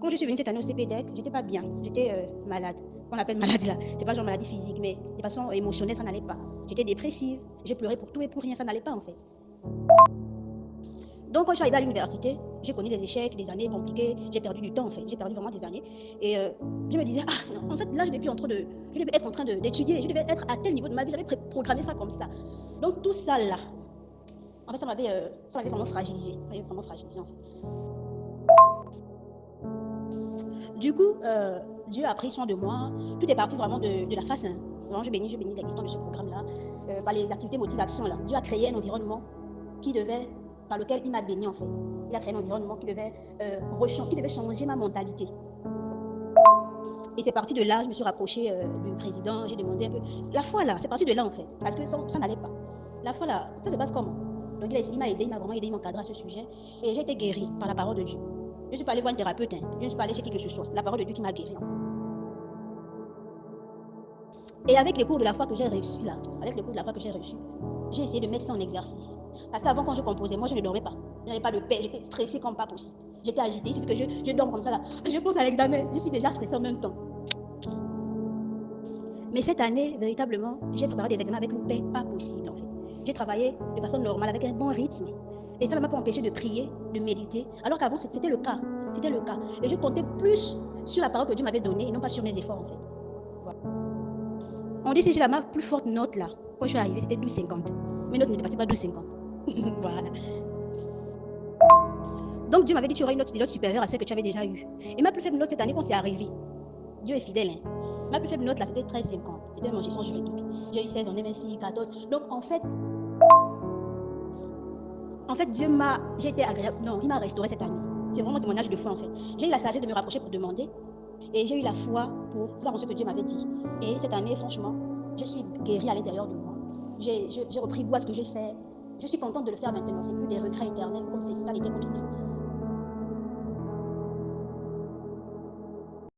Quand je suis venue cette année au CPDEC, j'étais pas bien, j'étais malade. On appelle maladie là, c'est pas genre maladie physique, mais de façon émotionnelle, ça n'allait pas. J'étais dépressive, j'ai pleuré pour tout et pour rien, ça n'allait pas en fait. Donc quand je suis arrivée à l'université, j'ai connu les échecs, les années compliquées, j'ai perdu du temps en fait, j'ai perdu vraiment des années. Et je me disais, en fait là je devais être en train d'étudier, je devais être à tel niveau de ma vie, j'avais programmé ça comme ça. Donc tout ça là, en fait ça m'avait vraiment fragilisé, en fait. Du coup, Dieu a pris soin de moi. Tout est parti vraiment de la face. Hein. Vraiment, je bénis l'existence de ce programme-là, par les activités motivation là. Dieu a créé un environnement par lequel il m'a béni en fait. Il a créé un environnement qui devait changer ma mentalité. Et c'est parti de là, je me suis rapprochée du président, j'ai demandé un peu. La foi là, c'est parti de là en fait, parce que ça n'allait pas. La foi là, ça se passe comment? Donc il m'a aidé, il m'a vraiment aidé, il m'a encadré à ce sujet. Et j'ai été guérie par la parole de Dieu. Je ne suis pas allée voir un thérapeute, hein. Je ne suis pas allée chez qui que ce soit. C'est la parole de Dieu qui m'a guérie. Et avec les cours de la foi que j'ai reçus là, j'ai essayé de mettre ça en exercice. Parce qu'avant, quand je composais, moi, je ne dormais pas. Je n'avais pas de paix, j'étais stressée comme pas possible. J'étais agitée, il suffit que je dorme comme ça là. Je pense à l'examen, je suis déjà stressée en même temps. Mais cette année, véritablement, j'ai préparé des examens avec une paix pas possible en fait. J'ai travaillé de façon normale, avec un bon rythme. Et ça ne m'a pas empêché de prier, de méditer. Alors qu'avant, c'était le cas. C'était le cas. Et je comptais plus sur la parole que Dieu m'avait donnée et non pas sur mes efforts en fait. Voilà. On dit si j'ai ma plus forte note là, quand je suis arrivée, c'était 12,50. Mes notes ne dépassaient pas 12,50. Voilà. Donc Dieu m'avait dit tu auras une note supérieure à celle que tu avais déjà eue. Et ma plus faible note cette année, quand c'est arrivé, Dieu est fidèle. Hein. Ma plus faible note là, c'était 13,50. C'était mon gestion juridique. J'ai eu 16 en MSI, 14. Donc en fait, j'ai été agréable. Non, il m'a restauré cette année. C'est vraiment un témoignage de foi en fait. J'ai eu la sagesse de me rapprocher pour demander. Et j'ai eu la foi pour voir ce que Dieu m'avait dit. Et cette année, franchement, je suis guérie à l'intérieur de moi. J'ai repris goût à ce que je fais. Je suis contente de le faire maintenant. C'est plus des regrets éternels comme c'est ça l'était autrefois.